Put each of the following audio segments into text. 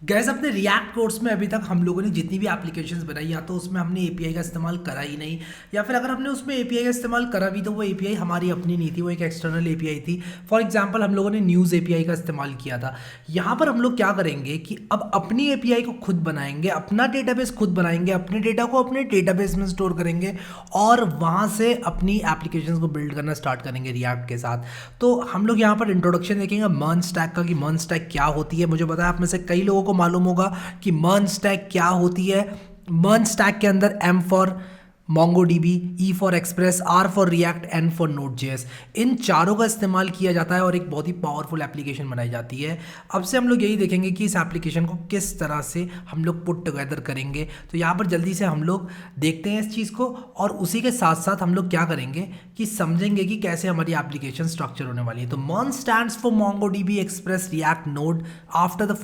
Gas अपने react course में अभी तक हम लोगों ने जितनी भी एप्लीकेशंस बनाई या तो उसमें हमने एपीआई का इस्तेमाल करा ही नहीं, या फिर अगर हमने उसमें एपीआई का इस्तेमाल करा भी तो वो एपीआई हमारी अपनी नहीं थी, वो एक एक्सटर्नल एपीआई थी। फॉर एग्जांपल हम लोगों ने न्यूज़ एपीआई का इस्तेमाल किया था। यहाँ पर हम लोग क्या करेंगे कि अब अपनी एपीआई को खुद बनाएंगे, अपना डेटाबेस खुद बनाएंगे, अपने डेटा को अपने डेटाबेस में स्टोर करेंगे और वहाँ से अपनी एप्लीकेशंस को बिल्ड करना स्टार्ट करेंगे रिएक्ट के साथ। तो हम लोग यहाँ पर इंट्रोडक्शन देखेंगे मर्न स्टैक का कि मर्न स्टैक क्या होती है। मुझे पता है आप में से कई लोगों को मालूम होगा कि मर्न स्टैक क्या होती है। मर्न स्टैक के अंदर M for MongoDB, E for express, R for react, N for Node.js, इन चारों का इस्तेमाल किया जाता है और एक बहुत ही पावरफुल एप्लीकेशन बनाई जाती है। अब से हम लोग यही देखेंगे कि इस एप्लीकेशन को किस तरह से हम लोग पुट टुगेदर करेंगे। तो यहाँ पर जल्दी से हम लोग देखते हैं इस चीज़ को और उसी के साथ साथ हम लोग क्या करेंगे कि समझेंगे कि कैसे हमारी एप्लीकेशन स्ट्रक्चर होने वाली है। तो MERN stands for MongoDB, Express, React, Node after the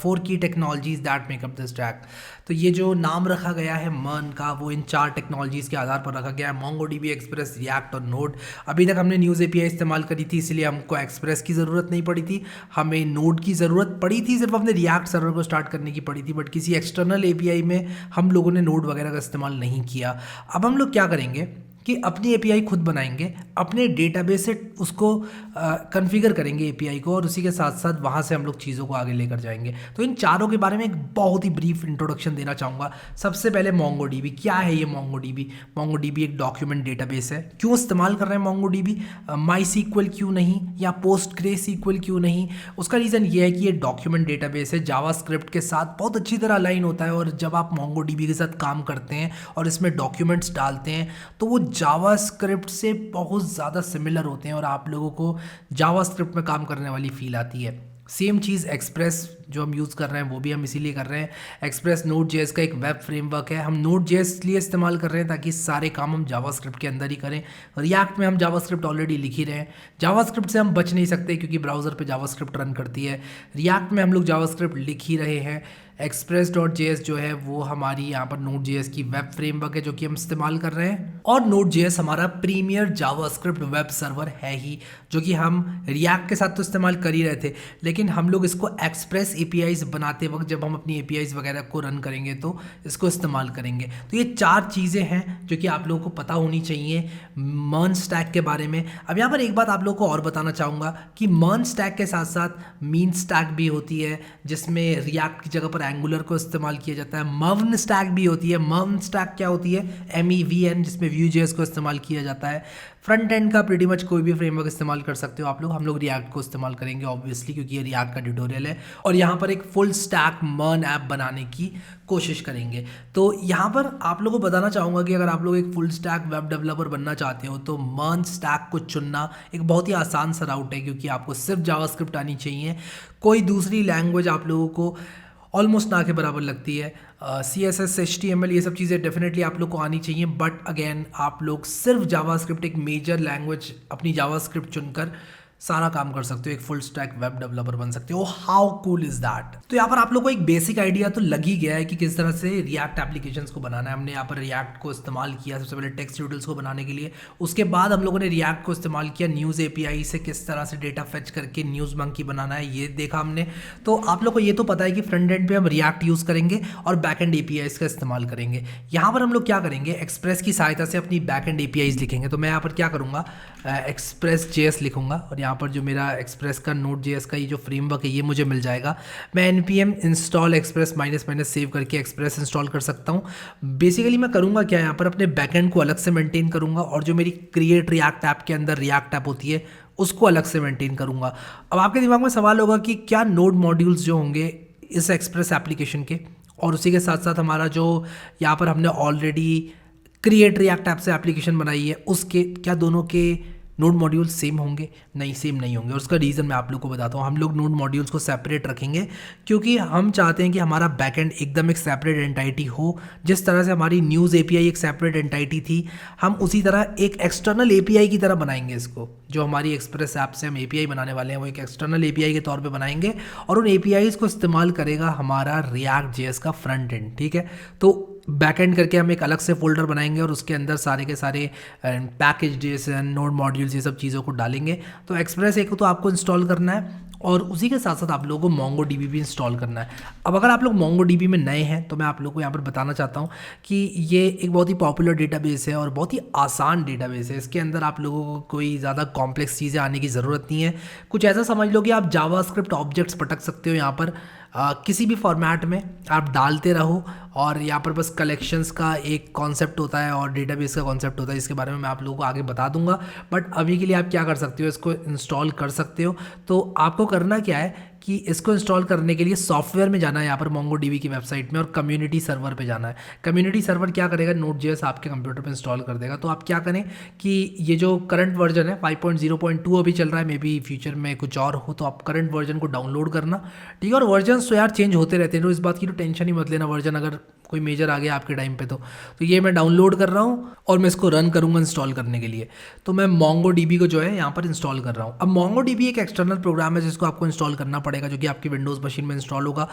four key technologies that make up the stack. तो ये जो नाम रखा गया है मर्न का वो इन चार टेक्नोलॉजीज़ के आधार पर रखा गया है, MongoDB, एक्सप्रेस, रिएक्ट और नोड। अभी तक हमने न्यूज़ एपीआई इस्तेमाल करी थी, इसलिए हमको एक्सप्रेस की ज़रूरत नहीं पड़ी थी, हमें नोड की ज़रूरत पड़ी थी, सिर्फ अपने रिएक्ट सर्वर को स्टार्ट करने की पड़ी थी, बट किसी एक्सटर्नल एपीआई में हम लोगों ने नोड वगैरह का इस्तेमाल नहीं किया। अब हम लोग क्या करेंगे कि अपनी एपीआई खुद बनाएंगे, अपने डेटाबेस से उसको कॉन्फ़िगर करेंगे एपीआई को और उसी के साथ साथ वहाँ से हम लोग चीज़ों को आगे लेकर जाएंगे। तो इन चारों के बारे में एक बहुत ही ब्रीफ इंट्रोडक्शन देना चाहूँगा। सबसे पहले MongoDB क्या है। ये MongoDB एक डॉक्यूमेंट डेटाबेस है। क्यों इस्तेमाल कर रहे हैं MongoDB? MySQL क्यों नहीं या PostgreSQL क्यों नहीं? उसका रीज़न ये है कि ये डॉक्यूमेंट डेटाबेस है, जावास्क्रिप्ट के साथ बहुत अच्छी तरह अलाइन होता है और जब आप MongoDB के साथ काम करते हैं और इसमें डॉक्यूमेंट्स डालते हैं तो वो जावास्क्रिप्ट से बहुत ज़्यादा सिमिलर होते हैं और आप लोगों को जावास्क्रिप्ट में काम करने वाली फील आती है। सेम चीज़ एक्सप्रेस जो हम यूज़ कर रहे हैं वो भी हम इसीलिए कर रहे हैं। एक्सप्रेस Node.js का एक वेब फ्रेमवर्क है, हम Node.js इसलिए इस्तेमाल कर रहे हैं ताकि सारे काम हम जावास्क्रिप्ट के अंदर ही करें। रिएक्ट में हम जावास्क्रिप्ट ऑलरेडी लिख ही रहे हैं, जावास्क्रिप्ट से हम बच नहीं सकते क्योंकि ब्राउज़र पे जावास्क्रिप्ट रन करती है। रिएक्ट में हम लोग जावास्क्रिप्ट लिख ही रहे हैं। Express.js जो है वो हमारी यहाँ पर Node.js की वेब फ्रेमवर्क है जो कि हम इस्तेमाल कर रहे हैं और Node.js हमारा प्रीमियर जावास्क्रिप्ट वेब सर्वर है ही, जो कि हम रिएक्ट के साथ तो इस्तेमाल कर ही रहे थे, लेकिन हम लोग इसको एक्सप्रेस एपीआईज बनाते वक्त जब हम अपनी एपीआईज वगैरह को रन करेंगे तो इसको इस्तेमाल करेंगे। तो ये चार चीज़ें हैं जो कि आप लोगों को पता होनी चाहिए मर्न स्टैक के बारे में। अब यहाँ पर एक बात आप लोगों को और बताना चाहूँगा कि मर्न स्टैक के साथ साथ मीन स्टैक भी होती है जिसमें रिएक्ट की जगह पर एंगुलर को इस्तेमाल किया जाता है। मर्न स्टैक भी होती है। मर्न स्टैक क्या होती है? MEVN, जिसमें Vue.js को इस्तेमाल किया जाता है। फ्रंट एंड का प्रीटी मच कोई भी फ्रेमवर्क इस्तेमाल कर सकते हो आप लोग। हम लोग रिएक्ट को इस्तेमाल करेंगे ऑब्वियसली क्योंकि ये रिएक्ट का ट्यूटोरियल है और यहाँ पर एक फुल स्टैक मर्न ऐप बनाने की कोशिश करेंगे। तो यहाँ पर आप लोगों को बताना चाहूँगा कि अगर आप लोग एक फुल स्टैक वेब डेवलपर बनना चाहते हो तो मर्न स्टैक को चुनना एक बहुत ही आसान सा राउट है क्योंकि आपको सिर्फ जावास्क्रिप्ट आनी चाहिए। कोई दूसरी लैंग्वेज आप लोगों को ऑलमोस्ट ना के बराबर लगती है। CSS, HTML ये सब चीज़ें डेफिनेटली आप लोग को आनी चाहिए, बट अगेन आप लोग सिर्फ जावास्क्रिप्ट एक मेजर लैंग्वेज अपनी जावास्क्रिप्ट चुनकर सारा काम कर सकते हो, एक फुल स्टैक वेब डेवलपर बन सकते हो। How cool is that? तो यहाँ पर आप लोग को एक बेसिक आइडिया तो लग ही गया है कि किस तरह से रिएक्ट एप्लीकेशंस को बनाना है। हमने यहाँ पर रिएक्ट को इस्तेमाल किया सबसे पहले टेक्स्ट ट्यूटल्स को बनाने के लिए, उसके बाद हम लोगों ने रिएक्ट को इस्तेमाल किया न्यूज़ एपीआई से किस तरह से डेटा फेच करके न्यूज़ मंकी बनाना है, ये देखा हमने। तो आप लोग को ये तो पता है कि फ्रंट एंड पे हम रिएक्ट यूज़ करेंगे और बैक एंड एपीआईज का इस्तेमाल करेंगे। यहाँ पर हम लोग क्या करेंगे, एक्सप्रेस की सहायता से अपनी बैक एंड एपीआईज लिखेंगे। तो मैं यहाँ पर क्या करूँगा, एक्सप्रेस.js लिखूंगा और यहाँ पर जो मेरा एक्सप्रेस का Node.js का ये जो फ्रेमवर्क है ये मुझे मिल जाएगा। मैं npm इंस्टॉल एक्सप्रेस -- सेव करके एक्सप्रेस इंस्टॉल कर सकता हूँ। बेसिकली मैं करूँगा क्या, यहाँ पर अपने बैकएंड को अलग से मेंटेन करूँगा और जो मेरी क्रिएट रिएक्ट ऐप के अंदर रिएक्ट ऐप होती है उसको अलग से मेंटेन करूँगा। अब आपके दिमाग में सवाल होगा कि क्या नोड मॉड्यूल्स जो होंगे इस एक्सप्रेस एप्लीकेशन के और उसी के साथ साथ हमारा जो यहाँ पर हमने ऑलरेडी क्रिएट रिएक्ट ऐप से एप्लीकेशन बनाई है उसके क्या दोनों के नोड मॉड्यूल्स सेम होंगे? नहीं, सेम नहीं होंगे और उसका रीज़न मैं आप लोग को बताता हूँ। हम लोग नोड मॉड्यूल्स को सेपरेट रखेंगे क्योंकि हम चाहते हैं कि हमारा बैकएंड एकदम एक सेपरेट एंटाइटी हो। जिस तरह से हमारी न्यूज़ एपीआई एक सेपरेट एंटाइटी थी, हम उसी तरह एक एक्सटर्नल एपीआई की तरह बनाएंगे इसको। जो हमारी एक्सप्रेस ऐप से हम एपीआई बनाने वाले हैं वो एक एक्सटर्नल एपीआई के तौर पे बनाएंगे और उन एपीआईज को इस्तेमाल करेगा हमारा React.js का फ्रंट एंड। ठीक है, तो बैकएंड करके हम एक अलग से फोल्डर बनाएंगे और उसके अंदर सारे के सारे पैकेज JSON, नोड मॉड्यूल्स ये सब चीज़ों को डालेंगे। तो एक्सप्रेस एक तो आपको इंस्टॉल करना है और उसी के साथ साथ आप लोगों को MongoDB भी इंस्टॉल करना है। अब अगर आप लोग MongoDB में नए हैं तो मैं आप लोगों को यहाँ पर बताना चाहता हूँ कि ये एक बहुत ही पॉपुलर डेटाबेस है और बहुत ही आसान डेटाबेस है। इसके अंदर आप लोगों को कोई ज़्यादा कॉम्प्लेक्स चीज़ें आने की ज़रूरत नहीं है। कुछ ऐसा समझ लो कि आप जावास्क्रिप्ट ऑब्जेक्ट्स पटक सकते हो यहाँ पर किसी भी फॉर्मेट में आप डालते रहो, और यहाँ पर बस कलेक्शंस का एक कॉन्सेप्ट होता है और डेटाबेस का कॉन्सेप्ट होता है, इसके बारे में मैं आप लोगों को आगे बता दूंगा। बट अभी के लिए आप क्या कर सकते हो, इसको इंस्टॉल कर सकते हो। तो आपको करना क्या है कि इसको इंस्टॉल करने के लिए सॉफ्टवेयर में जाना है, यहाँ पर MongoDB की वेबसाइट में, और कम्युनिटी सर्वर पे जाना है। कम्युनिटी सर्वर क्या करेगा, Node.js आपके कंप्यूटर पे इंस्टॉल कर देगा। तो आप क्या करें कि ये जो करंट वर्जन है 5.0.2 अभी चल रहा है, मे बी फ्यूचर में कुछ और हो, तो आप करंट वर्जन को डाउनलोड करना, ठीक है। और वर्जन तो यार चेंज होते रहते हैं, तो इस बात की तो टेंशन ही मत लेना, वर्जन अगर कोई मेजर आ गया आपके टाइम पे तो ये मैं डाउनलोड कर रहा हूँ और मैं इसको रन करूँगा इंस्टॉल करने के लिए। तो मैं MongoDB को जो है यहाँ पर इंस्टॉल कर रहा हूँ। अब MongoDB एक एक्सटर्नल प्रोग्राम है जिसको आपको इंस्टॉल करना पड़ेगा, जो कि आपकी विंडोज़ मशीन में इंस्टॉल होगा।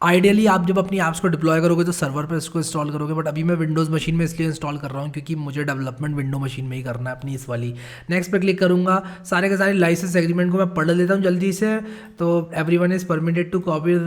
आइडियली आप जब अपनी ऐप्स को डिप्लॉय करोगे तो सर्वर पर इसको इंस्टॉल करोगे, बट अभी मैं विंडोज़ मशीन में इसलिए इंस्टॉल कर रहा हूँ क्योंकि मुझे डेवलपमेंट विंडो मशीन में ही करना है अपनी इस वाली। नेक्स्ट पे क्लिक करूँगा, सारे के सारे लाइसेंस एग्रीमेंट को मैं पढ़ लेता हूँ जल्दी से। तो everyone is permitted to copy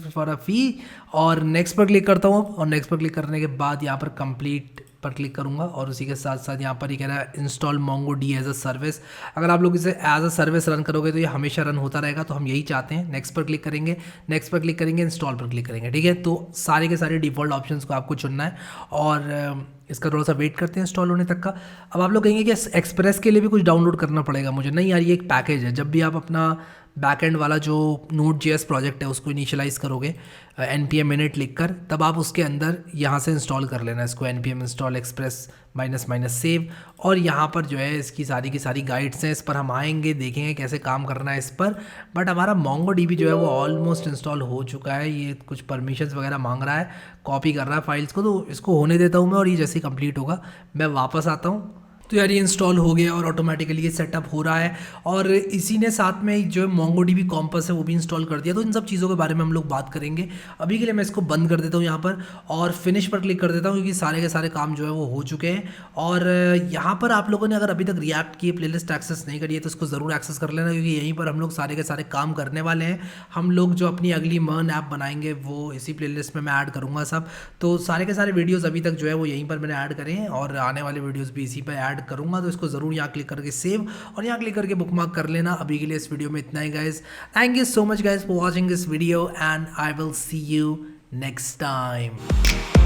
for a fee, और नेक्स्ट पर क्लिक करता हूँ। और नेक्स्ट पर क्लिक करने के बाद यहाँ पर कंप्लीट पर क्लिक करूँगा, और उसी के साथ साथ यहाँ पर ये कह रहा है install MongoDB as a service. अगर आप लोग इसे एज अ सर्विस रन करोगे तो ये हमेशा रन होता रहेगा, तो हम यही चाहते हैं। नेक्स्ट पर क्लिक करेंगे, नेक्स्ट पर क्लिक करेंगे, इंस्टॉल पर क्लिक करेंगे, ठीक है। तो सारे के सारे डिफ़ॉल्ट ऑप्शंस को आपको चुनना है, और इसका थोड़ा सा वेट करते हैं इंस्टॉल होने तक का। अब आप लोग कहेंगे कि एक्सप्रेस के लिए भी कुछ डाउनलोड करना पड़ेगा मुझे। नहीं यार, ये एक पैकेज है। जब भी आप अपना बैकएंड वाला जो Node.js प्रोजेक्ट है उसको इनिशियलाइज़ करोगे npm init लिख कर, तब आप उसके अंदर यहाँ से इंस्टॉल कर लेना इसको, npm install express -save। और यहाँ पर जो है इसकी सारी की सारी गाइड्स हैं, इस पर हम आएंगे, देखेंगे कैसे काम करना है इस पर। बट हमारा MongoDB जो है वो ऑलमोस्ट इंस्टॉल हो चुका है। ये कुछ परमिशंस वगैरह मांग रहा है, कॉपी कर रहा है फाइल्स को, तो इसको होने देता हूँ मैं, और ये जैसे ही कंप्लीट होगा मैं वापस आता हूँ। तो यार ये इंस्टॉल हो गया और ऑटोमेटिकली ये सेटअप हो रहा है, और इसी ने साथ में जो MongoDB कॉम्पस है वो भी इंस्टॉल कर दिया। तो इन सब चीज़ों के बारे में हम लोग बात करेंगे। अभी के लिए मैं इसको बंद कर देता हूँ यहाँ पर, और फिनिश पर क्लिक कर देता हूँ, क्योंकि सारे के सारे काम जो है वो हो चुके हैं। और यहाँ पर आप लोगों ने अगर अभी तक रिएक्ट की प्लेलिस्ट एक्सेस नहीं करी है तो इसको ज़रूर एक्सेस कर लेना, क्योंकि यहीं पर हम लोग सारे के सारे काम करने वाले हैं। हम लोग जो अपनी अगली मर्न ऐप बनाएंगे वो इसी प्लेलिस्ट में मैं ऐड करूँगा सब। तो सारे के सारे वीडियोज़ अभी तक जो है वो यहीं पर मैंने ऐड करे हैं, और आने वाले वीडियोज़ भी इसी पर ऐड करूँगा। तो इसको ज़रूर यहाँ क्लिक करके सेव और यहाँ क्लिक करके बुकमार्क कर लेना। अभी के लिए इस वीडियो में इतना ही guys. Thank you so much guys for watching this video, and I will see you next time.